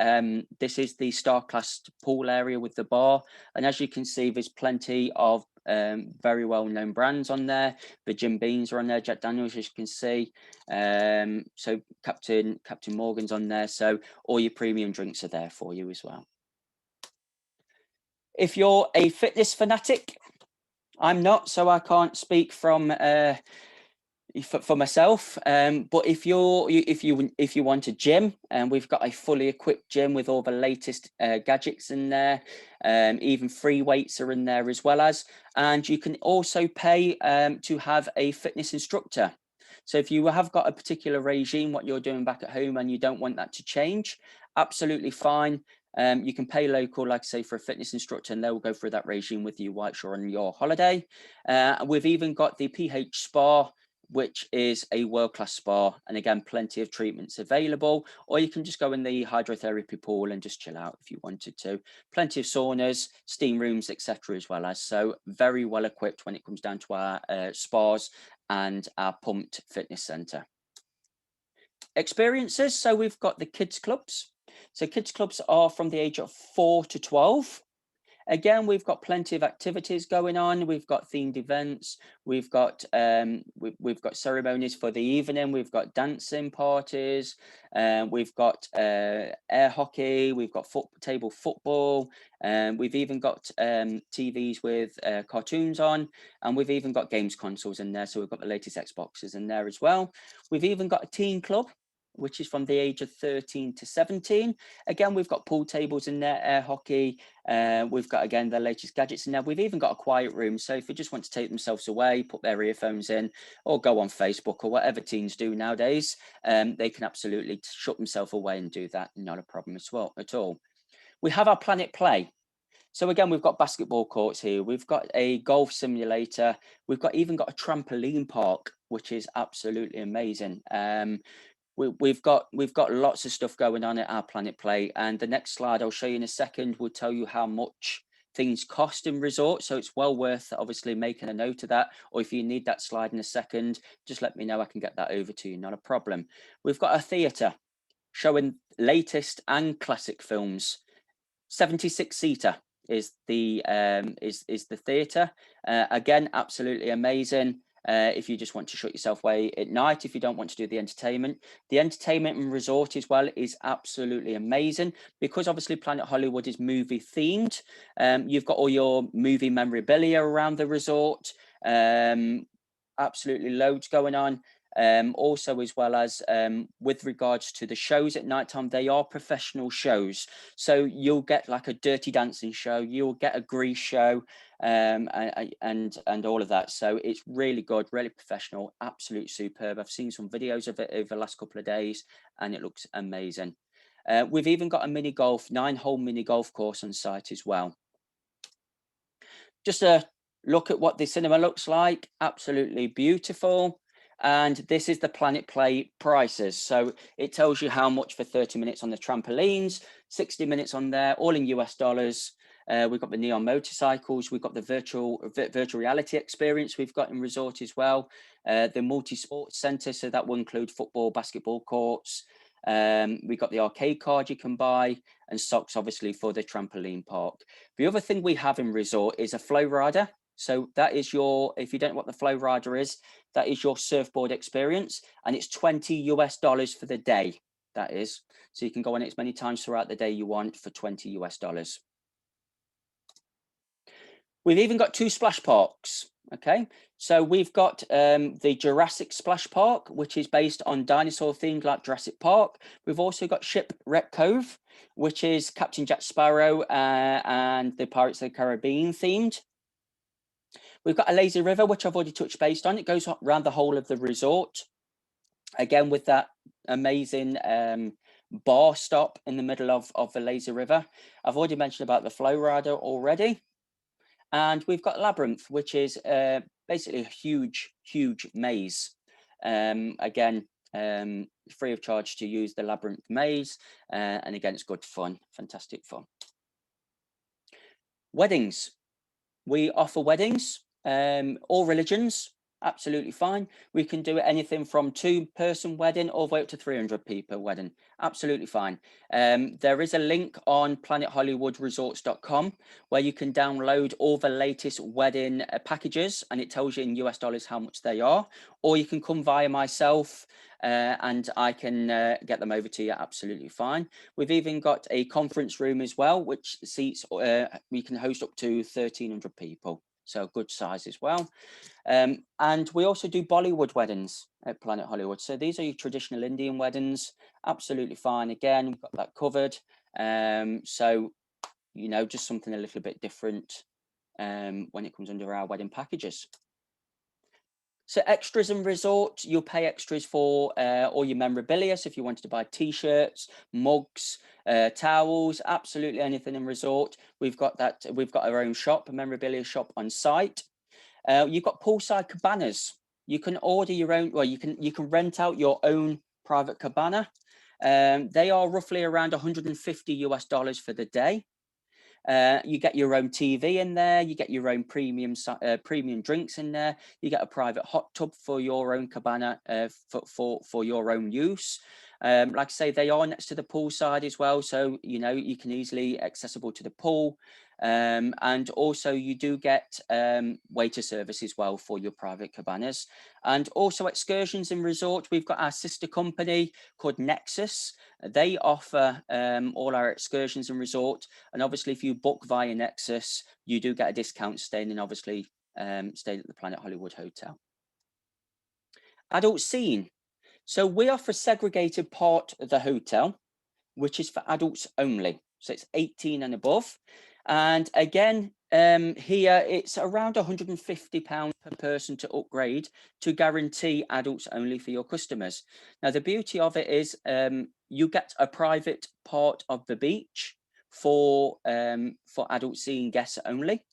Star Class pool area with the bar, and as you can see, there's plenty of very well-known brands on there. The Jim Beams are on there, Jack Daniels, as you can see. So Captain Morgan's on there. So all your premium drinks are there for you as well. If you're a fitness fanatic, I'm not, so I can't speak from for myself. But if you want a gym, we've got a fully equipped gym with all the latest gadgets in there. Even free weights are in there as well as, and you can also pay to have a fitness instructor. So if you have got a particular regime, what you're doing back at home, and you don't want that to change, absolutely fine. You can pay local, like I say, for a fitness instructor, and they'll go through that regime with you whilst you're on your holiday. We've even got the PH Spa, which is a world-class spa, and again, plenty of treatments available, or you can just go in the hydrotherapy pool and just chill out if you wanted to. Plenty of saunas, steam rooms, etc. as well as, so very well equipped when it comes down to our spas and our pumped fitness center. Experiences, so we've got the kids clubs. So kids clubs are from the age of 4 to 12. Again, we've got plenty of activities going on. We've got themed events. We've got ceremonies for the evening. We've got dancing parties. We've got air hockey. We've got table football. We've even got TVs with cartoons on, and we've even got games consoles in there. So we've got the latest Xboxes in there as well. We've even got a teen club, which is from the age of 13 to 17. Again, we've got pool tables in there, air hockey. We've got, again, the latest gadgets in there. We've even got a quiet room. So if they just want to take themselves away, put their earphones in, or go on Facebook, or whatever teens do nowadays, they can absolutely shut themselves away and do that. Not a problem at all. We have our Planet Play. So again, we've got basketball courts here. We've got a golf simulator. We've even got a trampoline park, which is absolutely amazing. We've got lots of stuff going on at our Planet Play, and the next slide I'll show you in a second will tell you how much things cost in resort. So it's well worth obviously making a note of that, or if you need that slide in a second, just let me know. I can get that over to you, not a problem. We've got a theatre showing latest and classic films. 76-seater is the theatre. Again, absolutely amazing. If you just want to shut yourself away at night, if you don't want to do the entertainment and resort as well is absolutely amazing, because obviously Planet Hollywood is movie themed. You've got all your movie memorabilia around the resort, absolutely loads going on. Also, as well as with regards to the shows at nighttime, they are professional shows. So you'll get like a Dirty Dancing show, you'll get a Grease show, and all of that. So it's really good, really professional, absolutely superb. I've seen some videos of it over the last couple of days, and it looks amazing. We've even got a mini golf, 9-hole mini golf course on site as well. Just a look at what the cinema looks like. Absolutely beautiful. And this is the Planet Play prices. So it tells you how much for 30 minutes on the trampolines, 60 minutes on there, all in US dollars. We've got the neon motorcycles. We've got the virtual reality experience we've got in resort as well. The multi-sports centre, so that will include football, basketball courts. We've got the arcade card you can buy, and socks obviously for the trampoline park. The other thing we have in resort is a flow rider. So that is your, if you don't know what the flow rider is, that is your surfboard experience, and it's $20 US for the day. That is, so you can go on it as many times throughout the day you want for $20 US. We've even got 2 splash parks. Okay, so we've got the Jurassic Splash Park, which is based on dinosaur themed like Jurassic Park. We've also got Shipwreck Cove, which is Captain Jack Sparrow and the Pirates of the Caribbean themed. We've got a lazy river, which I've already touched base on. It goes around the whole of the resort. Again, with that amazing bar stop in the middle of the lazy river. I've already mentioned about the flow rider already. And we've got Labyrinth, which is basically a huge maze. Again, free of charge to use the Labyrinth maze. And again, it's good fun, fantastic fun. Weddings. We offer weddings, all religions, absolutely fine. We can do anything from 2-person wedding all the way up to 300 people wedding, absolutely fine. There is a link on planethollywoodresorts.com where you can download all the latest wedding packages, and it tells you in US dollars how much they are, or you can come via myself and I can get them over to you absolutely fine. We've even got a conference room as well, which seats, we can host up to 1,300 people. So good size as well. And we also do Bollywood weddings at Planet Hollywood. So these are your traditional Indian weddings, absolutely fine. Again, we've got that covered. So, you know, just something a little bit different when it comes under our wedding packages. So extras in resort, you'll pay extras for all your memorabilia. So if you wanted to buy T-shirts, mugs, towels, absolutely anything in resort, we've got that. We've got our own shop, a memorabilia shop on site. You've got poolside cabanas. You can order your own. Well, you can rent out your own private cabana. They are roughly around $150 US for the day. You get your own TV in there, you get your own premium drinks in there, you get a private hot tub for your own cabana for your own use. Like I say, they are next to the pool side as well, so you know you can easily accessible to the pool. And also you do get waiter service as well for your private cabanas, and also excursions in resort. We've got our sister company called Nexus. They offer all our excursions in resort, and obviously if you book via Nexus, you do get a discount staying in, obviously staying at the Planet Hollywood Hotel. Adult scene. So we offer a segregated part of the hotel, which is for adults only. So it's 18 and above. And again, here it's around £150 per person to upgrade to guarantee adults only for your customers. Now, the beauty of it is you get a private part of the beach for adult seeing guests only.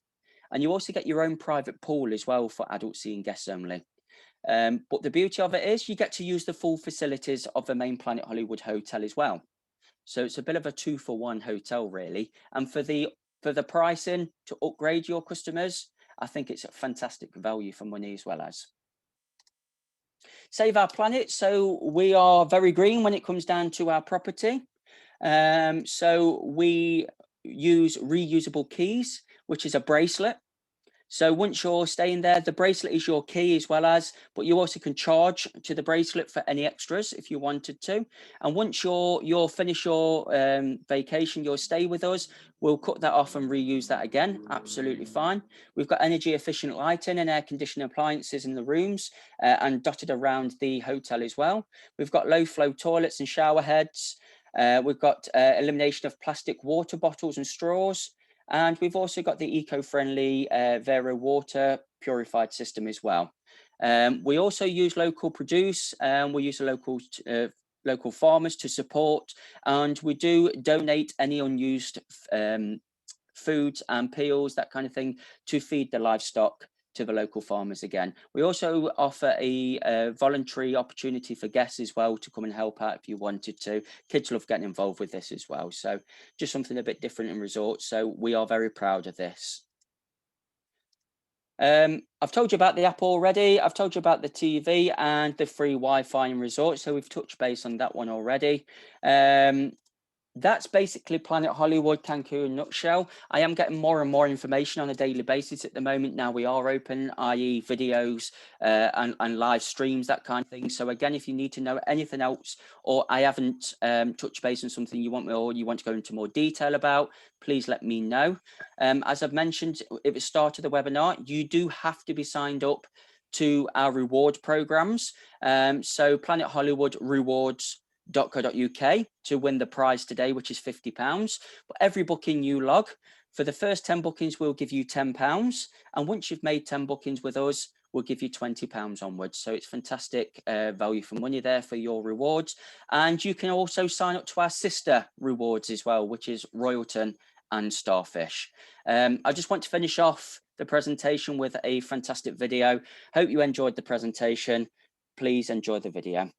And you also get your own private pool as well for adult seeing guests only. But the beauty of it is you get to use the full facilities of the main Planet Hollywood Hotel as well. So it's a bit of a 2-for-1 hotel, really. And for the pricing to upgrade your customers, I think it's a fantastic value for money as well as. Save our planet. So we are very green when it comes down to our property. So we use reusable keys, which is a bracelet. So once you're staying there, the bracelet is your key as well as, but you also can charge to the bracelet for any extras if you wanted to. And once you're finished your vacation, your stay with us, we'll cut that off and reuse that again. Absolutely fine. We've got energy efficient lighting and air conditioning appliances in the rooms and dotted around the hotel as well. We've got low flow toilets and shower heads. We've got elimination of plastic water bottles and straws. And we've also got the eco-friendly Vero water purified system as well. We also use local produce, and we use local farmers to support, and we do donate any unused foods and peels, that kind of thing, to feed the livestock to the local farmers again. We also offer a voluntary opportunity for guests as well to come and help out if you wanted to. Kids love getting involved with this as well. So just something a bit different in resorts. So we are very proud of this. I've told you about the app already. I've told you about the TV and the free Wi-Fi in resorts. So we've touched base on that one already. That's basically Planet Hollywood Cancun in a nutshell. I am getting more and more information on a daily basis at the moment. Now we are open, i.e. videos and live streams, that kind of thing. So again, if you need to know anything else, or I haven't touched base on something you want me, or you want to go into more detail about, please let me know. As I've mentioned at the start of the webinar, you do have to be signed up to our reward programs. So Planet Hollywood Rewards.co.uk to win the prize today, which is £50. But every booking you log, for the first 10 bookings, we'll give you £10. And once you've made 10 bookings with us, we'll give you £20 onwards. So it's fantastic value for money there for your rewards. And you can also sign up to our sister rewards as well, which is Royalton and Starfish. I just want to finish off the presentation with a fantastic video. Hope you enjoyed the presentation. Please enjoy the video.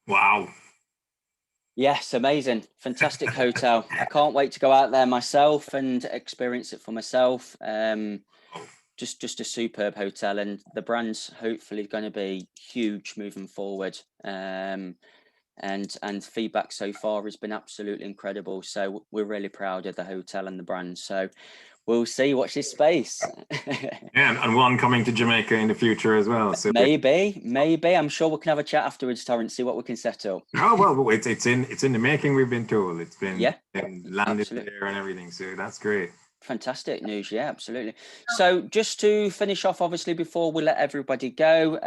Wow. Yes, amazing. Fantastic hotel. I can't wait to go out there myself and experience it for myself. Just a superb hotel, and the brand's hopefully going to be huge moving forward. And feedback so far has been absolutely incredible. So we're really proud of the hotel and the brand. So we'll see. Watch this space. And one coming to Jamaica in the future as well. So maybe. I'm sure we can have a chat afterwards, Torrance, see what we can set up. Oh well, it's in the making. We've been told it's been landed absolutely there and everything. So that's great. Fantastic news. Yeah, absolutely. So just to finish off, obviously, before we let everybody go,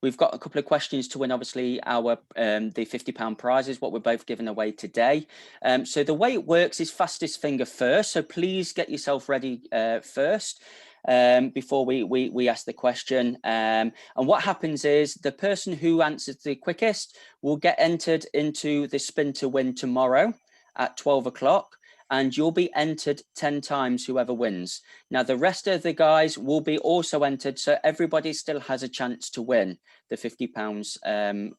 we've got a couple of questions to win, obviously, our the £50 prizes, what we're both giving away today. So the way it works is fastest finger first. So please get yourself ready first before we ask the question. And what happens is the person who answers the quickest will get entered into the spin to win tomorrow at 12 o'clock. And you'll be entered 10 times, whoever wins. Now, the rest of the guys will be also entered, so everybody still has a chance to win the £50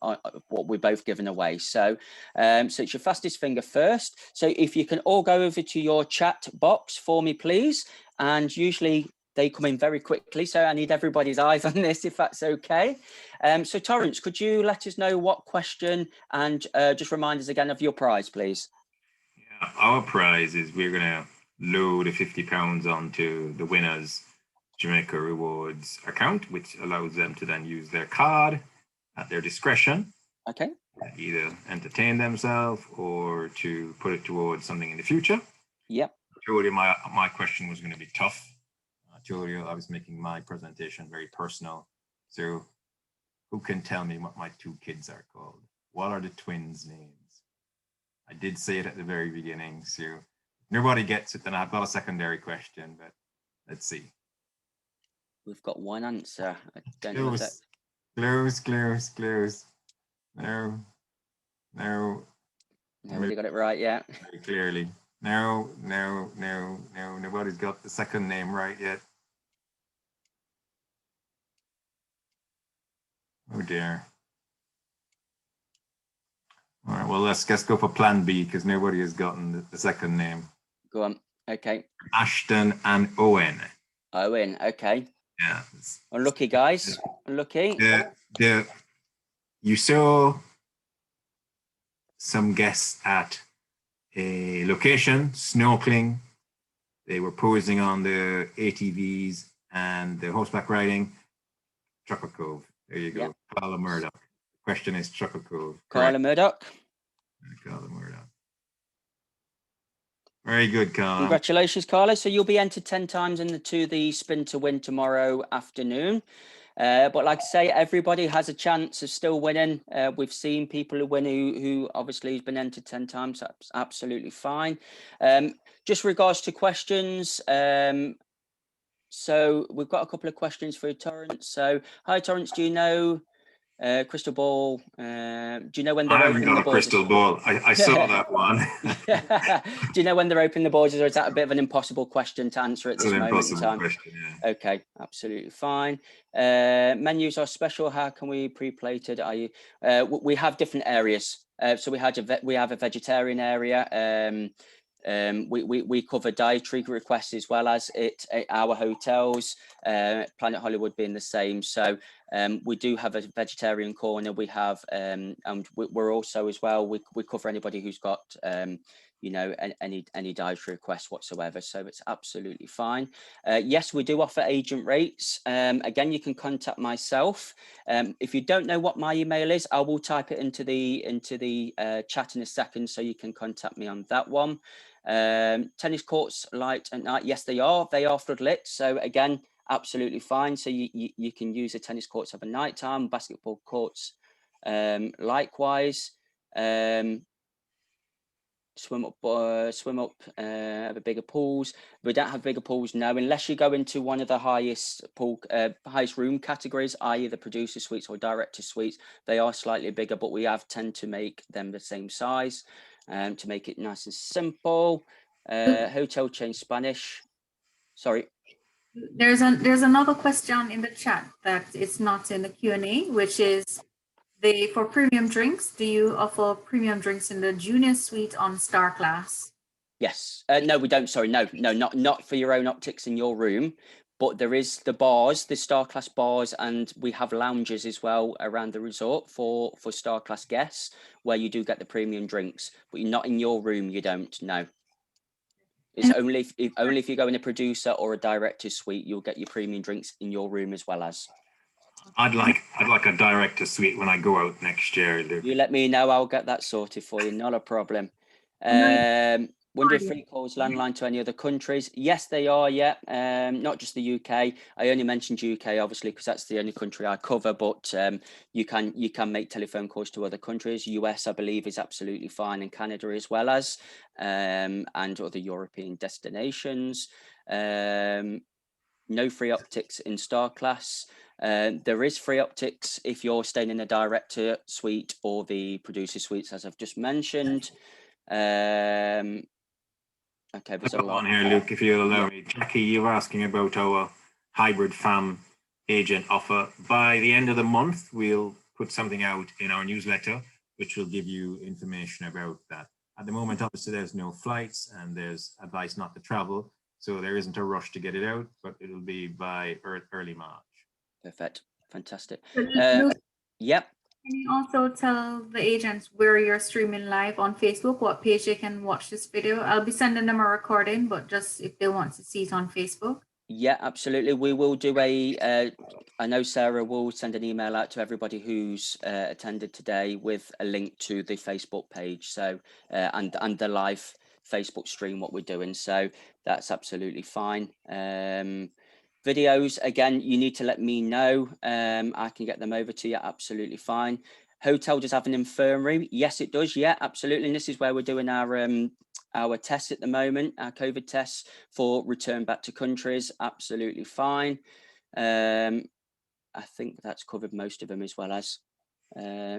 what we're both giving away. So, so it's your fastest finger first. So if you can all go over to your chat box for me, please. And usually they come in very quickly, so I need everybody's eyes on this, if that's okay. So Torrance, could you let us know what question and just remind us again of your prize, please? Our prize is we're going to load the £50 onto the winner's Jamaica Rewards account, which allows them to then use their card at their discretion. Okay. Either entertain themselves or to put it towards something in the future. Yep. I told you my question was going to be tough. I told you I was making my presentation very personal. So who can tell me what my 2 kids are called? What are the twins' names? I did say it at the very beginning, so if nobody gets it, then I've got a secondary question, but let's see. We've got one answer. I don't know if that... Close. No. Nobody got it right yet. Very clearly. No. Nobody's got the second name right yet. Oh dear. All right, well, let's go for plan B because nobody has gotten the second name. Go on. Okay. Ashton and Owen. Owen. Okay. Yeah. Unlucky, guys. Unlucky. You saw some guests at a location, snorkeling. They were posing on the ATVs and the horseback riding. Trucker Cove. There you go. Yep. Carla Murdoch. Question is Trucker Cove. Carla Murdoch. Carla Murdoch. Very good, Carla. Congratulations, Carla. So you'll be entered 10 times into the spin to win tomorrow afternoon. But like I say, everybody has a chance of still winning. We've seen people who win who obviously has been entered 10 times. That's absolutely fine. Just regards to questions. So we've got a couple of questions for Torrance. So, hi, Torrance, do you know crystal ball? Do you know when they're opening the borders? I haven't got a crystal ball. I saw that one. Do you know when they're opening the borders, or is that a bit of an impossible question to answer at this moment in time? Question, yeah. Okay, absolutely fine. Menus are special. How can we pre-plate it? Are you? We have different areas. So we have a vegetarian area. We cover dietary requests as well as our hotels, Planet Hollywood being the same. So we do have a vegetarian corner. We have, and we're also as well, we cover anybody who's got, you know, any dietary requests whatsoever. So it's absolutely fine. Yes, we do offer agent rates. Again, you can contact myself. If you don't know what my email is, I will type it into the chat in a second, so you can contact me on that one. Tennis courts light at night, yes they are floodlit, so again absolutely fine. So you can use the tennis courts of a night time, basketball courts likewise. Swim up have a bigger pools. We don't have bigger pools now unless you go into one of the highest room categories, i.e. the producer suites or director suites. They are slightly bigger, but we tend to make them the same size. To make it nice and simple. Hotel chain Spanish. Sorry. There's another question in the chat that it's not in the Q&A, which is for premium drinks. Do you offer premium drinks in the junior suite on Star Class? Yes. No, we don't. Sorry. No, not for your own optics in your room. But there is the bars, the Star Class bars, and we have lounges as well around the resort for Star Class guests, where you do get the premium drinks, but you're not in your room. You don't. No, it's only if you go in a producer or a director suite, you'll get your premium drinks in your room as well as. I'd like a director suite when I go out next year. You let me know. I'll get that sorted for you. Not a problem. wonder if free calls landline to any other countries. Yes, they are. Yeah, not just the UK. I only mentioned UK obviously because that's the only country I cover. But you can make telephone calls to other countries. US, I believe, is absolutely fine, and Canada as well as, and other European destinations. No free optics in Star Class. There is free optics if you're staying in the director suite or the producer suites, as I've just mentioned. Okay, there's a lot on here, Luke, if you'll allow me. Jackie, you were asking about our hybrid FAM agent offer. By the end of the month, we'll put something out in our newsletter, which will give you information about that. At the moment, obviously, there's no flights and there's advice not to travel. So there isn't a rush to get it out, but it'll be by early March. Perfect. Fantastic. Yep. Can you also tell the agents where you're streaming live on Facebook, what page they can watch this video? I'll be sending them a recording, but just if they want to see it on Facebook. Yeah, absolutely. We will do I know Sarah will send an email out to everybody who's attended today with a link to the Facebook page. So, and the live Facebook stream, what we're doing. So that's absolutely fine. Videos, again, you need to let me know. I can get them over to you. Absolutely fine. Hotel does have an infirmary. Yes, it does. Yeah, absolutely. And this is where we're doing our tests at the moment, our COVID tests for return back to countries. Absolutely fine. I think that's covered most of them, as well as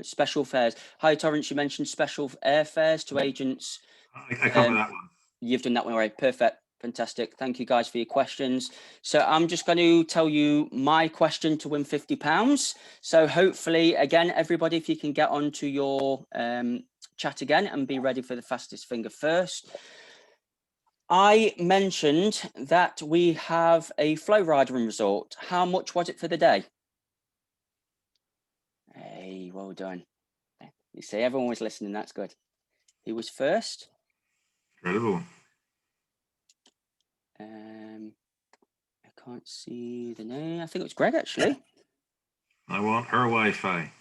special fares. Hi, Torrance, you mentioned special airfares to agents. I covered that one. You've done that one already. Perfect. Fantastic. Thank you guys for your questions. So I'm just going to tell you my question to win £50. So hopefully, again, everybody, if you can get onto your chat again and be ready for the fastest finger first. I mentioned that we have a flow rider and resort. How much was it for the day? Hey, well done. You see, everyone was listening. That's good. Who was first? Incredible. I can't see the name. I think it was Greg, actually. I want her Wi-Fi.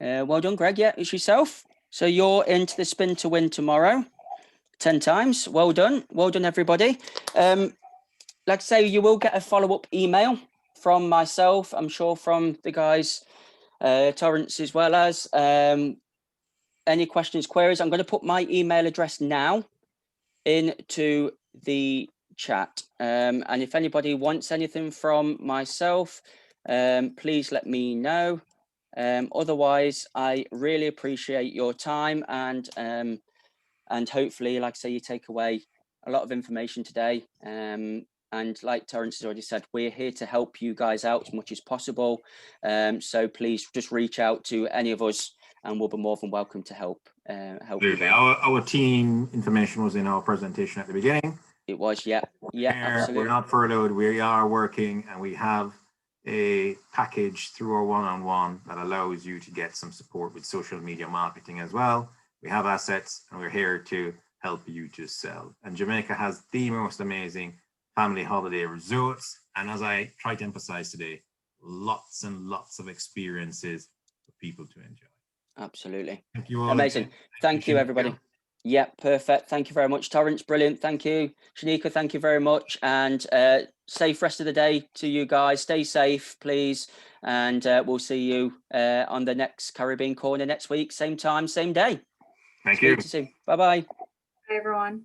Well done, Greg. Yeah, it's yourself. So you're into the spin to win tomorrow. 10 times. Well done. Well done, everybody. Like I say, you will get a follow-up email from myself. I'm sure from the guys, Torrance, as well as any questions, queries. I'm going to put my email address now into the chat. And if anybody wants anything from myself, please let me know. Otherwise, I really appreciate your time, and hopefully, like I say, you take away a lot of information today. And like Torrance has already said, we're here to help you guys out as much as possible. So please just reach out to any of us, and we'll be more than welcome to help. Absolutely. Our team information was in our presentation at the beginning. It was, yeah, absolutely. We're not furloughed. We are working, and we have a package through our one-on-one that allows you to get some support with social media marketing as well. We have assets, and we're here to help you to sell. And Jamaica has the most amazing family holiday resorts. And as I try to emphasize today, lots and lots of experiences for people to enjoy. Absolutely. Thank you all. Amazing. Thank you, everybody. Yeah, perfect. Thank you very much, Torrance. Brilliant. Thank you. Shanika, thank you very much. And safe rest of the day to you guys. Stay safe, please. And we'll see you on the next Caribbean Corner next week. Same time, same day. Thank you. Bye-bye. Bye, everyone.